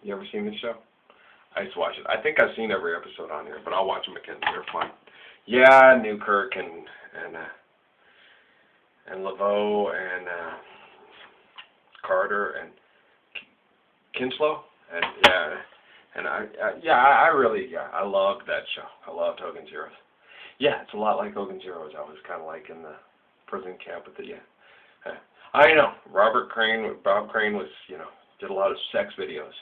You ever seen this show? I used to watch it. I think I've seen every episode on here, but I'll watch them again. They're fun. Yeah, Newkirk and Laveau and Carter and Kinslow and I loved that show. I loved Hogans Heroes. Yeah, it's a lot like Hogans Heroes. I was kind of like in the prison camp with it. Yeah, I know. Bob Crane was, did a lot of sex videos.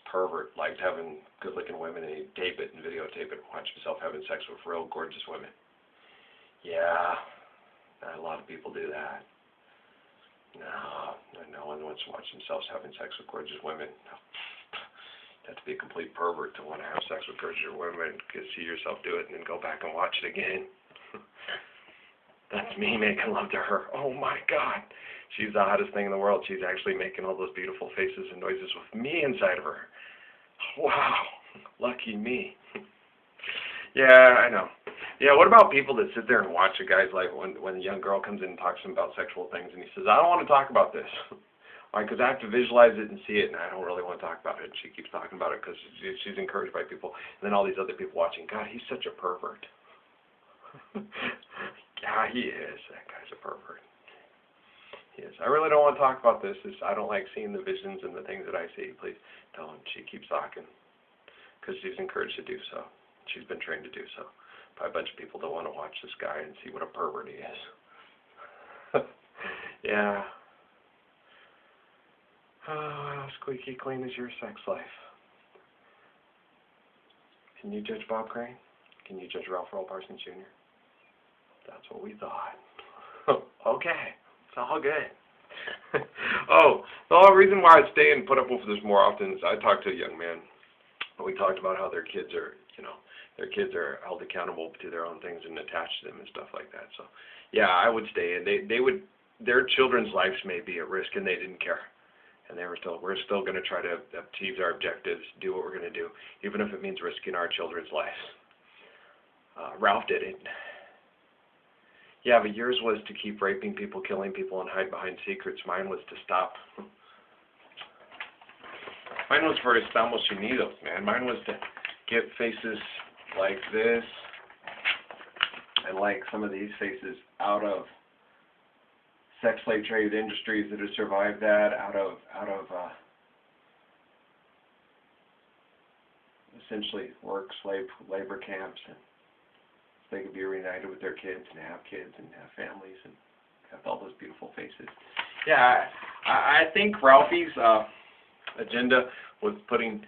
Pervert, liked having good-looking women, and he'd tape it and videotape it and watch himself having sex with real gorgeous women. Yeah, a lot of people do that. No one wants to watch themselves having sex with gorgeous women. You have to be a complete pervert to want to have sex with gorgeous women, see yourself do it, and then go back and watch it again. That's me making love to her. Oh my God. She's the hottest thing in the world. She's actually making all those beautiful faces and noises with me inside of her. Wow. Lucky me. Yeah, I know. Yeah, what about people that sit there and watch a guy's life when a young girl comes in and talks to him about sexual things and he says, I don't want to talk about this. Why? Because I have to visualize it and see it, and I don't really want to talk about it. And she keeps talking about it because she's encouraged by people. And then all these other people watching, God, he's such a pervert. Yeah, he is. That guy's a pervert. He is. I really don't want to talk about this. I don't like seeing the visions and the things that I see. Please don't. She keeps talking because she's encouraged to do so. She's been trained to do so by a bunch of people that want to watch this guy and see what a pervert he is. Yeah. Oh, how squeaky clean is your sex life? Can you judge Bob Crane? Can you judge Ralph Earl Parsons Jr.? That's what we thought. Okay, it's all good. Oh, the whole reason why I stay and put up with this more often is I talked to a young man, and we talked about how their kids are, their kids are held accountable to their own things and attached to them and stuff like that. So, yeah, I would stay, and their children's lives may be at risk, and they didn't care. And we're still going to try to achieve our objectives, do what we're going to do, even if it means risking our children's lives. Ralph did it. Yeah, but yours was to keep raping people, killing people, and hide behind secrets. Mine was to stop. Mine was for Estamos Unidos, man. Mine was to get faces like this and like some of these faces out of sex slave trade industries that have survived that, out of essentially slave labor camps, and they could be reunited with their kids and have families and have all those beautiful faces. Yeah, I think Ralphie's agenda was putting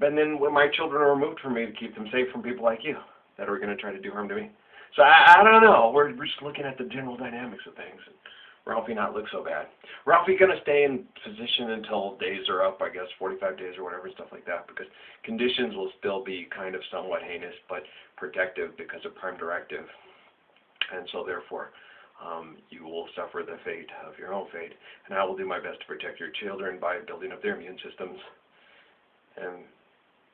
but then when my children are removed from me to keep them safe from people like you that are going to try to do harm to me. So I don't know. We're just looking at the general dynamics of things. And Ralphie not look so bad. Ralphie going to stay in position until days are up, I guess 45 days or whatever, stuff like that, because conditions will still be kind of somewhat heinous, but protective because of Prime Directive. And so therefore, you will suffer the fate of your own fate. And I will do my best to protect your children by building up their immune systems and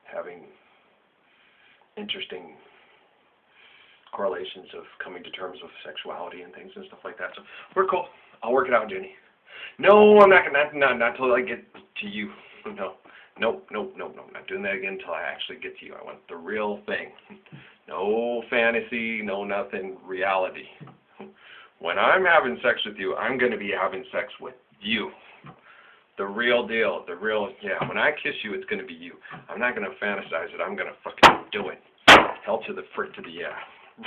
having interesting correlations of coming to terms with sexuality and things and stuff like that. So we're cool. I'll work it out, Jenny. No, I'm not gonna not till I get to you. No. Nope. I'm not doing that again until I actually get to you. I want the real thing. No fantasy, no nothing, reality. When I'm having sex with you, I'm gonna be having sex with you. The real deal, when I kiss you, it's gonna be you. I'm not gonna fantasize it, I'm gonna fucking do it. Hell to the frick to the yeah.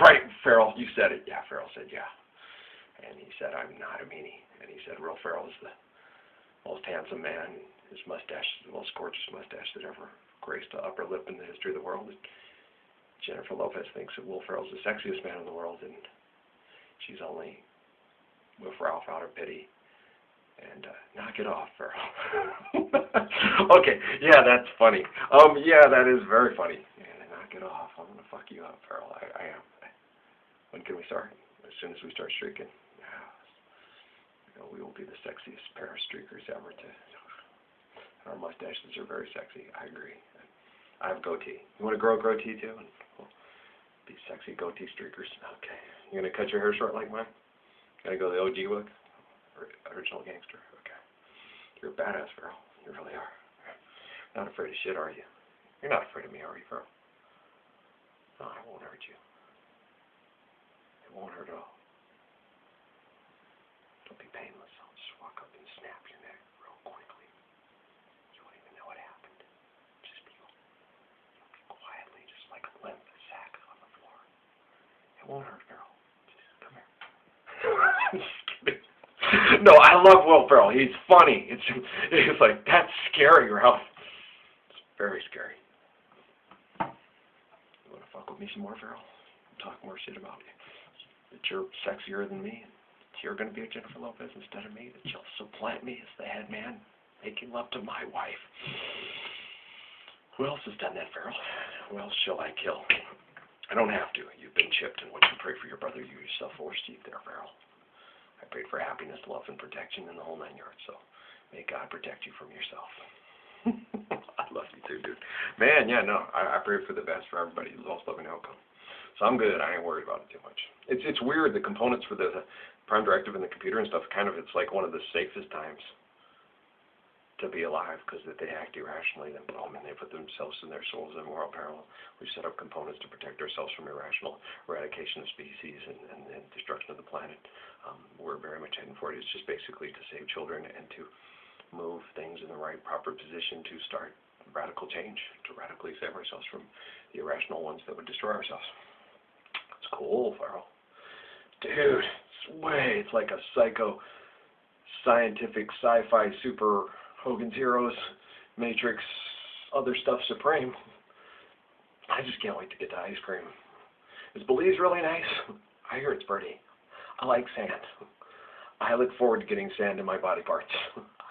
Right, Farrell, you said it. Yeah, Farrell said yeah. And he said, I'm not a meanie. And he said, Will Ferrell is the most handsome man. His mustache is the most gorgeous mustache that ever graced the upper lip in the history of the world. And Jennifer Lopez thinks that Will Ferrell's the sexiest man in the world, and she's only with Ralph out of pity. And knock it off, Farrell. Okay, yeah, that's funny. Yeah, that is very funny. Yeah, knock it off. I'm gonna fuck you up, Farrell. I am. When can we start? As soon as we start streaking. We will be the sexiest pair of streakers ever. Our mustaches are very sexy. I agree. I have goatee. You want to grow a goatee too? And we'll be sexy goatee streakers. Okay. You gonna cut your hair short like mine? Gonna go the OG look? Original gangster. Okay. You're a badass, Farrell. You really are. Not afraid of shit, are you? You're not afraid of me, are you, Feral? No, I won't hurt you. It won't hurt at all. Don't be painless. I'll just walk up and snap your neck real quickly. You won't even know what happened. Just be quietly, just like a limp sack on the floor. It won't hurt, Feral. Just come here. Just kidding. No, I love Will Ferrell. He's funny. It's like, that's scary, Ralph. It's very scary. You want to fuck with me some more, Ferrell? Talk more shit about you. That you're sexier than me. That you're going to be a Jennifer Lopez instead of me. That you'll supplant me as the head man, making love to my wife. Who else has done that, Ferrell? Who else shall I kill? I don't have to. You've been chipped, and when you pray for your brother, you yourself will receive there, Ferrell. I prayed for happiness, love, and protection in the whole 9 yards, so may God protect you from yourself. I love you too, dude. Man, yeah, no, I pray for the best for everybody who's also loving outcome. So I'm good. I ain't worried about it too much. It's weird, the components for the prime directive and the computer and stuff, kind of, it's like one of the safest times to be alive, because if they act irrationally, then boom, and they put themselves and their souls in moral peril. We've set up components to protect ourselves from irrational eradication of species and destruction of the planet. We're very much heading for it. It's just basically to save children and to move things in the right, proper position to start radical change, to radically save ourselves from the irrational ones that would destroy ourselves. It's cool, Farrell. Dude, it's like a psycho, scientific, sci-fi, super Hogans Heroes, Matrix, other stuff supreme. I just can't wait to get to ice cream. Is Belize really nice? I hear it's pretty. I like sand. I look forward to getting sand in my body parts.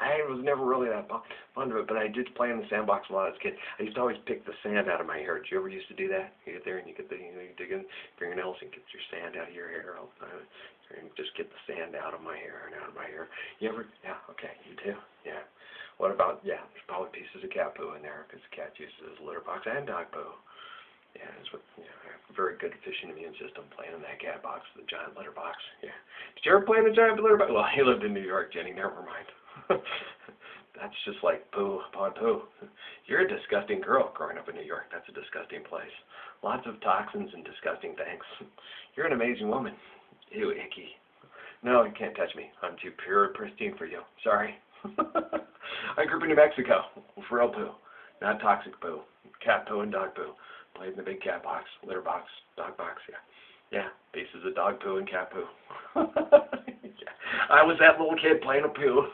I was never really that fond of it, but I did play in the sandbox a lot as a kid. I used to always pick the sand out of my hair. Did you ever used to do that? You get there and you get you dig in fingernails and get your sand out of your hair all the time. And just get the sand out of my hair and out of my hair. You ever? Yeah, okay, you too? Yeah. What about, there's probably pieces of cat poo in there, because the cat uses it as a litter box, and dog poo. Yeah, it's what, I have a very good efficient immune system playing in that cat box, the giant litter box. Yeah. Did you ever play in the giant litter box? Well, he lived in New York, Jenny, never mind. That's just like poo upon poo. You're a disgusting girl growing up in New York. That's a disgusting place. Lots of toxins and disgusting things. You're an amazing woman. Ew, icky. No, you can't touch me. I'm too pure and pristine for you. Sorry. I grew up in New Mexico. Real poo. Not toxic poo. Cat poo and dog poo. Played in the big cat box, litter box, dog box, yeah. Yeah, pieces of dog poo and cat poo. Yeah. I was that little kid playing with poo.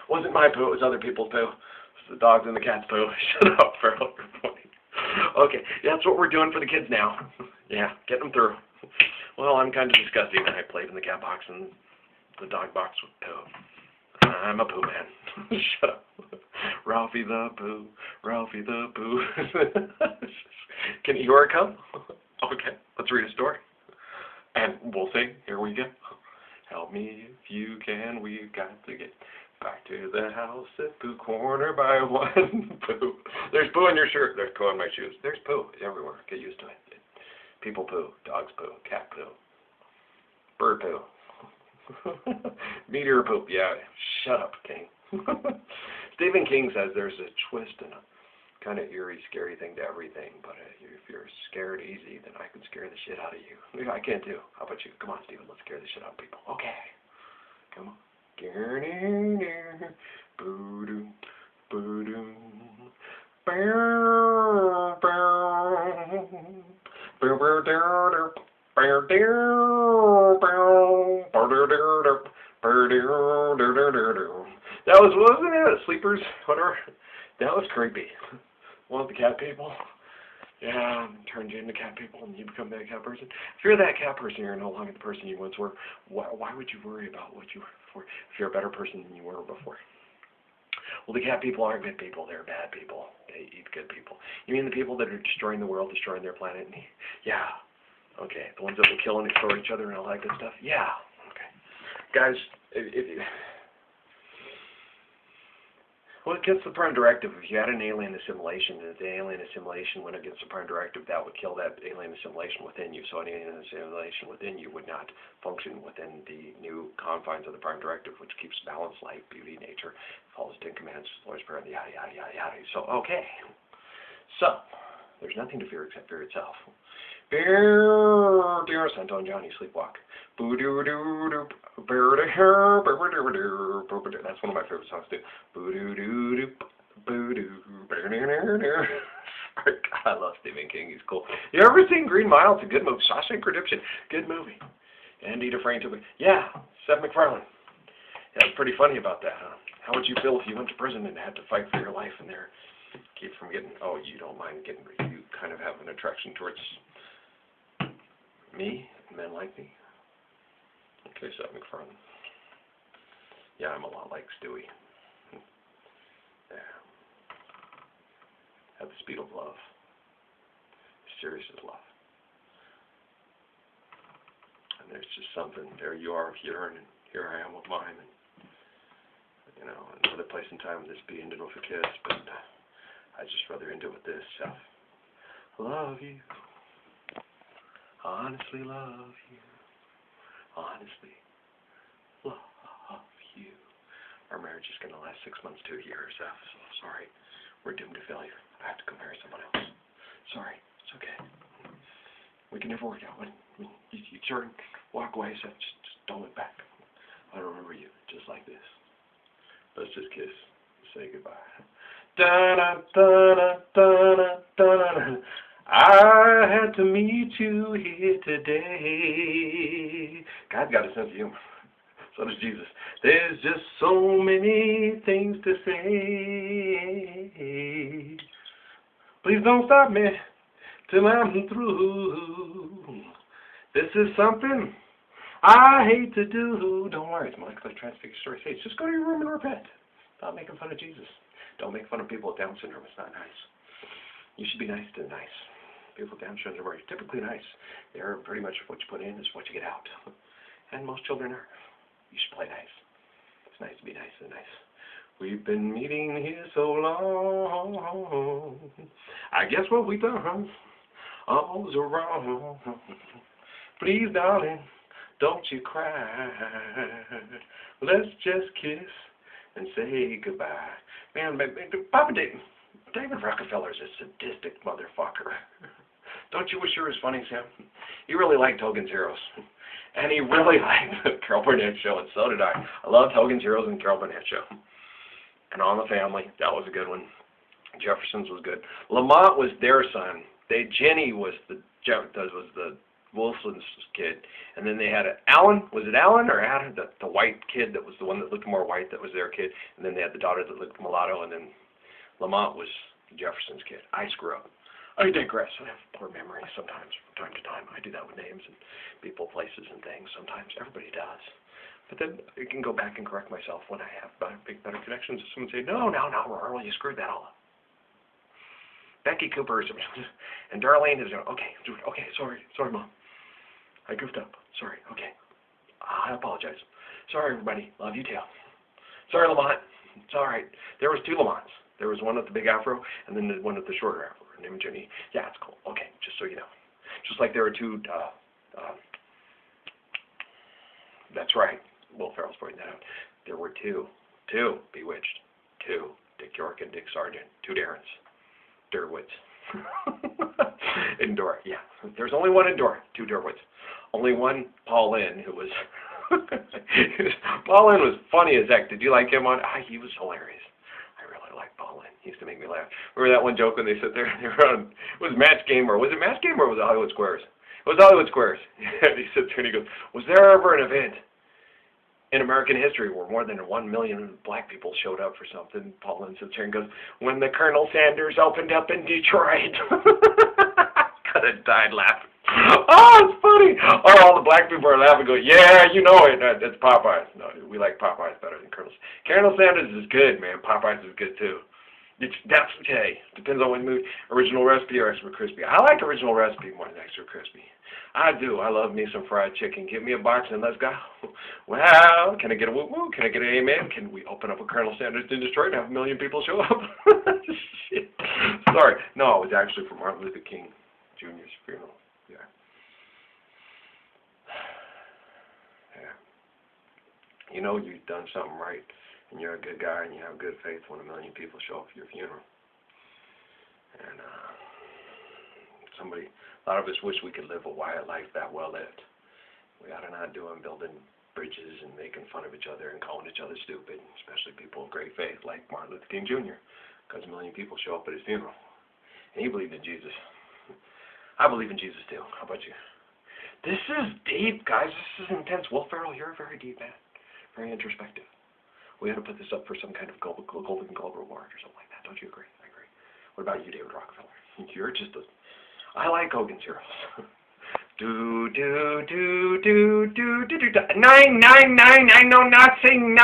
Wasn't my poo, it was other people's poo. It was the dogs and the cat's poo. Shut up, Farrell. Okay, that's what we're doing for the kids now. Yeah, get them through. Well, I'm kind of disgusting. I played in the cat box and the dog box with poo. I'm a poo man. Shut up. Ralphie the Pooh, Ralphie the Pooh. Can you hear it come? Okay, let's read a story. And we'll sing. Here we go. Help me if you can, we've got to get back to the house at Pooh Corner by one. Pooh. There's poo in your shirt. There's poo in my shoes. There's poo everywhere. Get used to it. People poo, dogs poo, cat poo, bird poo. Meteor poop, yeah. Shut up, King. Stephen King says there's a twist and a kind of eerie, scary thing to everything, but if you're scared easy, then I can scare the shit out of you. I can too. How about you? Come on, Stephen, let's scare the shit out of people. Okay. Come on. Boo-doo, boo-doo. That wasn't it? Sleepers, whatever. That was creepy. One of the cat people. Yeah, turned you into cat people and you become that cat person. If you're that cat person, you're no longer the person you once were. Why would you worry about what you were before if you're a better person than you were before? Well, the cat people aren't good people. They're bad people. They eat good people. You mean the people that are destroying the world, destroying their planet? Yeah. Okay. The ones that will kill and destroy each other and all that good stuff? Yeah. Okay. Guys, Well, against the Prime Directive, if you had an alien assimilation, and if the alien assimilation went against the Prime Directive, that would kill that alien assimilation within you. So any alien assimilation within you would not function within the new confines of the Prime Directive, which keeps balance, light, beauty, nature, follows 10 commands, Lord's Prayer, yada, yada, yada, yada. So, okay. So, there's nothing to fear except fear itself. Dear Santo and Johnny, sleepwalk. That's one of my favorite songs too. God, I love Stephen King. He's cool. You ever seen Green Mile? It's a good movie. Shawshank Redemption. Good movie. Andy Dufresne took it. Yeah, Seth MacFarlane. Yeah, it's pretty funny about that, huh? How would you feel if you went to prison and had to fight for your life and there keep from getting, oh, you don't mind getting, you kind of have an attraction towards me, men like me? Okay, Seth MacFarlane. Yeah, I'm a lot like Stewie. Yeah. Have the speed of love. Serious as love. And there's just something, there you are with your and here I am with mine. And, you know, another place and time this be ended with a kiss, but I just rather end it with this. Love you. Honestly love you. Honestly love you. Our marriage is going to last 6 months to a year, so sorry. We're doomed to failure. I have to compare someone else. Sorry. It's okay. We can never work out. When you turn, walk away, so just don't look back. I remember you just like this. Let's just kiss. Say goodbye. Da-da-da-da-da-da-da-da. I had to meet you here today. God's got a sense of humor. So does Jesus. There's just so many things to say. Please don't stop me till I'm through. This is something I hate to do. Don't worry, it's Michael Transfigure Story. Hey, just go to your room and repent. Stop making fun of Jesus. Don't make fun of people with Down syndrome. It's not nice. You should be nice to nice. People with Down syndrome are typically nice. They're pretty much what you put in is what you get out. And most children are. You should play nice. It's nice to be nice and nice. We've been meeting here so long. I guess what we done all's wrong. Please, darling, don't you cry. Let's just kiss and say goodbye. Man, Papa David Rockefeller's a sadistic motherfucker. Don't you wish you were as funny as him? He really liked Hogans Heroes. And he really liked the Carol Burnett Show, and so did I. I loved Hogans Heroes and Carol Burnett Show. And On the Family, that was a good one. Jefferson's was good. Lamont was their son. Jenny was the Wilson's kid. And then they had Alan. Was it Alan or Adam? The white kid that was the one that looked more white that was their kid. And then they had the daughter that looked mulatto. And then Lamont was Jefferson's kid. I screw up. I digress. I have poor memory sometimes from time to time. I do that with names and people, places, and things. Sometimes everybody does. But then I can go back and correct myself when I have better connections. If someone say, no, Earl, you screwed that all up. Becky Cooper and Darlene is going, okay, sorry, Mom. I goofed up. Sorry, okay. I apologize. Sorry, everybody. Love you too. Sorry, Lamont. It's all right. There was two Lamonts. There was one with the big afro and then the one with the shorter afro. Her name is Jenny. Yeah, it's cool. Okay, just so you know. Just like there were two, that's right. Will Ferrell's pointing that out. There were two Bewitched. Two. Dick York and Dick Sargent. Two Darrens. Derwoods. In Dora, yeah. There's only one in Dora. Two Derwoods. Only one Paul Lynn who was... Paul Lynn was funny as heck. Did you like him on... he was hilarious. I really liked Paul Lynn. He used to make me laugh. Remember that one joke when they sit there and they were on... Was it Match Game or was it Match Game or was it Hollywood Squares? It was Hollywood Squares. He sits there and he goes, was there ever an event in American history where more than 1 million black people showed up for something? Paul Lynn sits there and goes, when the Colonel Sanders opened up in Detroit. Could have died laughing. Oh, it's funny. Oh, all the black people are laughing, go, yeah, you know it. It's Popeyes. No, we like Popeyes better than Colonel Sanders is good, man. Popeyes is good too. Hey, depends on what mood. Original recipe or extra crispy. I like original recipe more than extra crispy. I do. I love me some fried chicken. Give me a box and let's go. Well, can I get a woo woo? Can I get an amen? Can we open up a Colonel Sanders in Detroit and have 1 million people show up? Shit. Sorry. No, it was actually for Martin Luther King Jr.'s funeral. Yeah. Yeah. You know you've done something right, and you're a good guy, and you have good faith when 1 million people show up for your funeral. And a lot of us wish we could live a life that well lived. We ought to not do them building bridges and making fun of each other and calling each other stupid, especially people of great faith like Martin Luther King Jr., because 1 million people show up at his funeral. And he believed in Jesus. I believe in Jesus too. How about you? This is deep, guys. This is intense. Will Ferrell, you're a very deep man. Very introspective. We ought to put this up for some kind of Golden Globe Award or something like that. Don't you agree? I agree. What about you, David Rockefeller? You're just a... I like Hogans Heroes. Do do do do do do do. 999. I know nothing.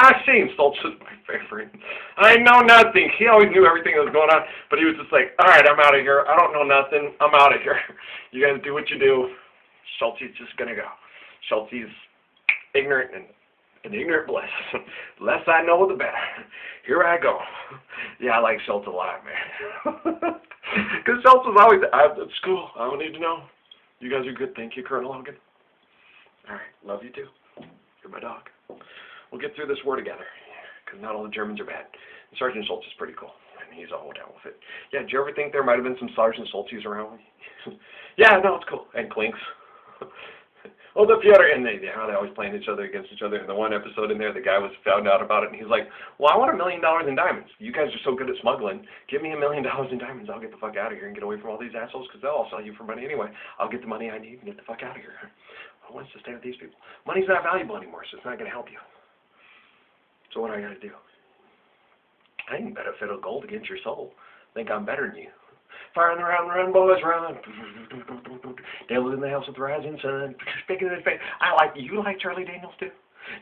Stoltz is my favorite. I know nothing. He always knew everything that was going on, but he was just like, all right, I'm out of here. I don't know nothing. I'm out of here. You guys do what you do. Schulte's just gonna go. Schulte's ignorant and an ignorant bliss. The less I know, the better. Here I go. Yeah, I like Schultz a lot, man. Because Schultz was always at school. I don't need to know. You guys are good. Thank you, Colonel Hogan. All right. Love you, too. You're my dog. We'll get through this war together, because not all the Germans are bad. And Sergeant Schultz is pretty cool, and he's all down with it. Yeah, did you ever think there might have been some Sergeant Schultzes around? Yeah, no, it's cool. And Clinks. Oh, the Peter, and they always playing each other against each other. In the one episode in there, the guy was found out about it, and he's like, well, I want $1 million in diamonds. You guys are so good at smuggling. Give me $1 million in diamonds. I'll get the fuck out of here and get away from all these assholes, because they'll all sell you for money anyway. I'll get the money I need and get the fuck out of here. Who wants to stay with these people? Money's not valuable anymore, so it's not going to help you. So what do I got to do? I ain't bet a fit of gold against your soul. Think I'm better than you. Fire in the round, run, boys, run. Devil in the house with the rising sun. Speaking of his face, you like Charlie Daniels too?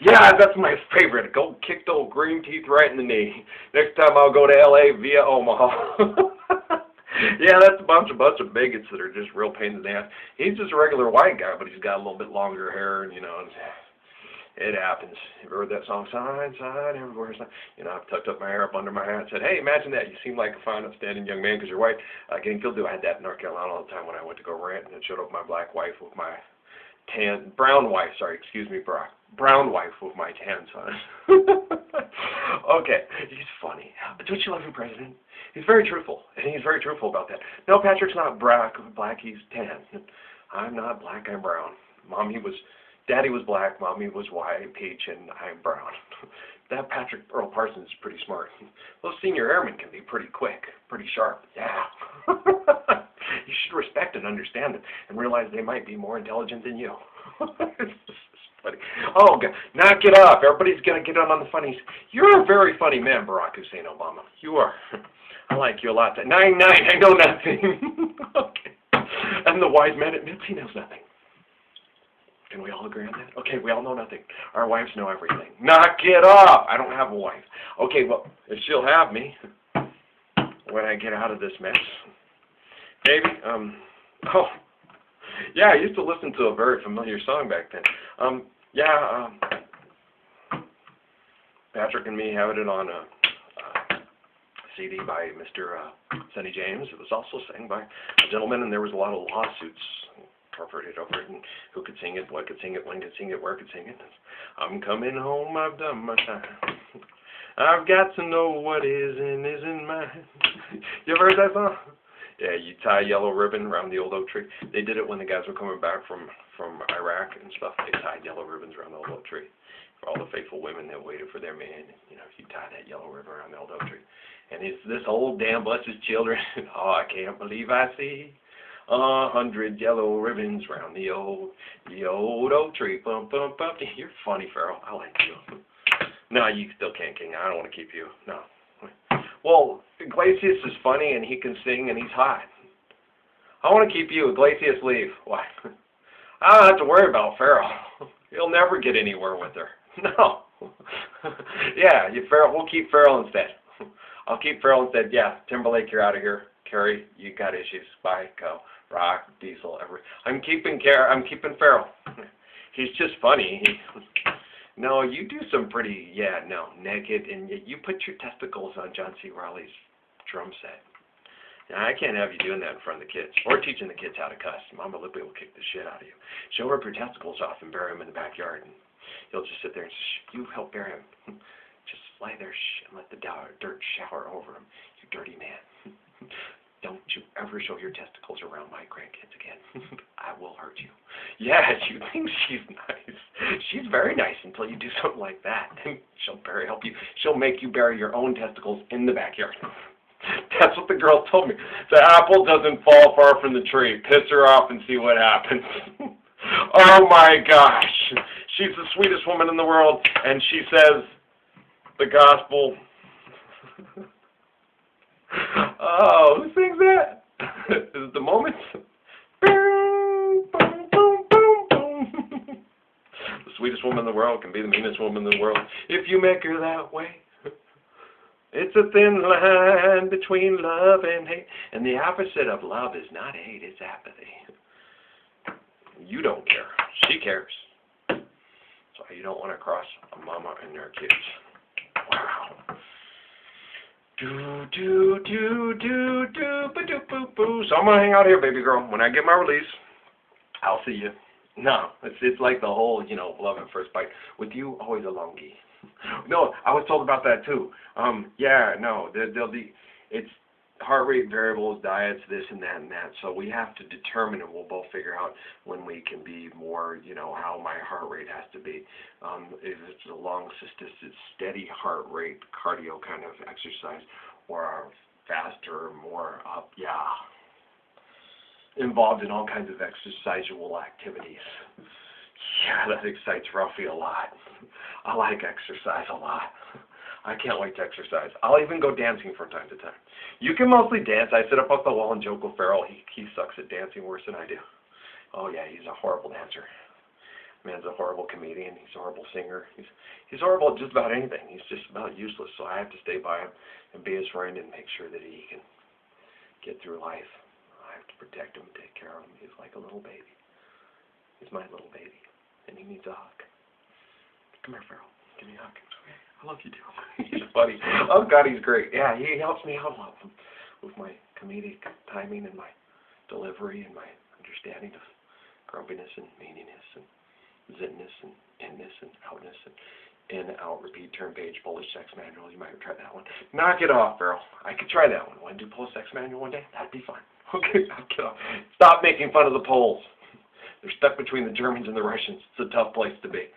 Yeah, that's my favorite. Go kick the old green teeth right in the knee. Next time I'll go to L.A. via Omaha. Yeah, that's a bunch of bigots that are just real pains in the ass. He's just a regular white guy, but he's got a little bit longer hair, and it happens. You ever heard that song, Side, Side, Everywhere? I've tucked up my hair up under my hat and said, hey, imagine that. You seem like a fine, upstanding young man because you're white. Getting killed, I had that in North Carolina all the time when I went to go rant, and it showed up my black wife with my brown wife with my tan son. Okay, he's funny. But don't you love your president? He's very truthful, and he's very truthful about that. No, Patrick's not black, he's tan. I'm not black, I'm brown. Daddy was black, Mommy was white, peach, and I'm brown. That Patrick Earl Parsons is pretty smart. Those senior airmen can be pretty quick, pretty sharp. Yeah. You should respect and understand them and realize they might be more intelligent than you. It's just funny. Oh, God. Knock it off. Everybody's going to get on the funnies. You're a very funny man, Barack Hussein Obama. You are. I like you a lot. 9-9, I know nothing. Okay. And the wise man admits he knows nothing. Can we all agree on that? Okay, we all know nothing. Our wives know everything. Knock it off! I don't have a wife. Okay, well, if she'll have me when I get out of this mess. Maybe, yeah, I used to listen to a very familiar song back then. Patrick and me have it on a CD by Mr. Sonny James. It was also sang by a gentleman, and there was a lot of lawsuits incorporated over it, and who could sing it, what could sing it, when could sing it, where could sing it. I'm coming home, I've done my time. I've got to know what is and isn't mine. You ever heard that song? Yeah, you tie a yellow ribbon around the old oak tree. They did it when the guys were coming back from Iraq and stuff. They tied yellow ribbons around the old oak tree for all the faithful women that waited for their man. You tie that yellow ribbon around the old oak tree. And it's this old damn bus's children. Oh, I can't believe I see 100 yellow ribbons round the old oak tree. Bum, bum, bum. You're funny, Farrell. I like you. No, you still can't, King. I don't want to keep you. No. Well, Iglesias is funny, and he can sing, and he's hot. I want to keep you. Iglesias, leave. Why? I don't have to worry about Farrell. He'll never get anywhere with her. No. Yeah, Farrell. We'll keep Farrell instead. I'll keep Farrell and said, yeah, Timberlake, you're out of here. Carrie, you got issues. Bye, go. Rock, Diesel, I'm keeping Farrell. He's just funny. No, you do some pretty, naked, and you put your testicles on John C. Reilly's drum set. Now, I can't have you doing that in front of the kids, or teaching the kids how to cuss. Mama Lippy will kick the shit out of you. She'll rip your testicles off and bury them in the backyard, and you'll just sit there and say, you help bury him. Just lie there and let the dirt shower over him, you dirty man. Don't you ever show your testicles around my grandkids again. I will hurt you. Yeah, you think she's nice. She's very nice until you do something like that. She'll make you bury your own testicles in the backyard. That's what the girl told me. The apple doesn't fall far from the tree. Piss her off and see what happens. Oh my gosh. She's the sweetest woman in the world, and she says the gospel. Oh, who sings that? Is it the Moments? Boom, boom, boom, boom, boom. The sweetest woman in the world can be the meanest woman in the world if you make her that way. It's a thin line between love and hate, and the opposite of love is not hate, it's apathy. You don't care. She cares. So you don't want to cross a mama and her kids. Wow. Do, do, do, do, do, ba-doo, boo, boo. So I'm going to hang out here, baby girl. When I get my release, I'll see you. No, it's like the whole, love at first bite. With you, always a longie. No, I was told about that too. It's heart rate variables, diets, this and that and that. So we have to determine, and we'll both figure out when we can be more, how my heart rate has to be. If it's a long sustained, steady heart rate, cardio kind of exercise, or a faster, more up, involved in all kinds of exercisable activities. Yeah, that excites Ralphie a lot. I like exercise a lot. I can't wait to exercise. I'll even go dancing from time to time. You can mostly dance. I sit up the wall and joke with Farrell. He sucks at dancing worse than I do. Oh yeah, he's a horrible dancer. Man's a horrible comedian. He's a horrible singer. He's horrible at just about anything. He's just about useless. So I have to stay by him and be his friend and make sure that he can get through life. I have to protect him, take care of him. He's like a little baby. He's my little baby, and he needs a hug. Come here, Farrell. Give me a hug. Okay. I love you too. He's funny. Oh God, he's great. Yeah, he helps me out a lot with my comedic timing and my delivery and my understanding of grumpiness and meaniness and zinness and inness and outness and in, out, repeat, turn page, Polish sex manual. You might have tried that one. Knock it off, Farrell. I could try that one. Want to do Polish sex manual one day? That'd be fun. Okay, knock it off. Stop making fun of the Poles. They're stuck between the Germans and the Russians. It's a tough place to be.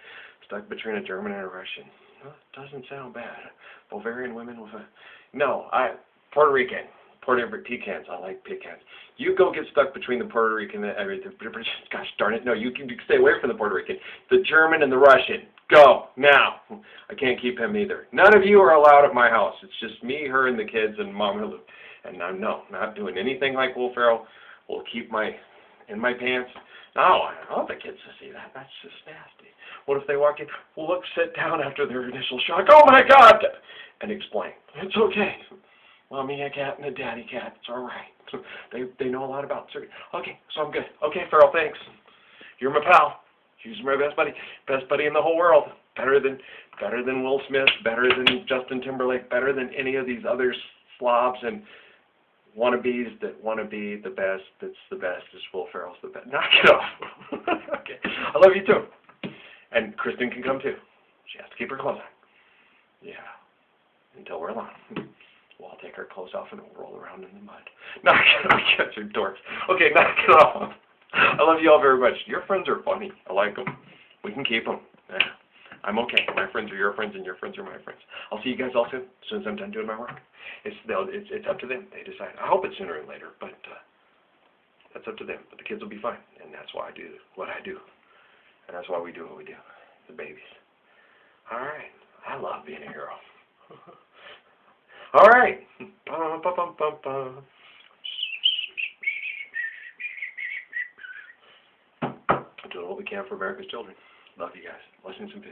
Stuck between a German and a Russian. Well, it doesn't sound bad. Bulgarian women with a... No, Puerto Rican. Puerto Ricans. I like pecans. You go get stuck between the Puerto Rican and gosh darn it. No, you can stay away from the Puerto Rican. The German and the Russian. Go, now. I can't keep him either. None of you are allowed at my house. It's just me, her, and the kids, and Mama Lou. And I'm not doing anything like Will Ferrell. We'll keep in my pants. No, I don't want the kids to see that. That's just nasty. What if they walk in? Well, look, sit down after their initial shock. Oh, my God! And explain. It's okay. Mommy a cat and a daddy cat. It's all right. They know a lot about surgery. Okay, so I'm good. Okay, Farrell, thanks. You're my pal. He's my best buddy. Best buddy in the whole world. Better than Will Smith. Better than Justin Timberlake. Better than any of these other slobs and wannabes that want to be the best. That's the best. Is Will Ferrell's the best. Knock it off. Okay. I love you too. And Kristen can come too. She has to keep her clothes on. Yeah. Until we're alone. Well, I'll take her clothes off and we'll roll around in the mud. Knock it off. Get your dorks. Okay, knock it off. I love you all very much. Your friends are funny. I like them. We can keep them. Yeah. I'm okay. My friends are your friends and your friends are my friends. I'll see you guys all soon. As soon as I'm done doing my work. It's up to them. They decide. I hope it's sooner than later, but that's up to them. But the kids will be fine, and that's why I do what I do, and that's why we do what we do. The babies. All right. I love being a hero. All right. Bum, bum, bum, bum, bum. Doing what we can for America's children. Love you guys. Blessings and peace.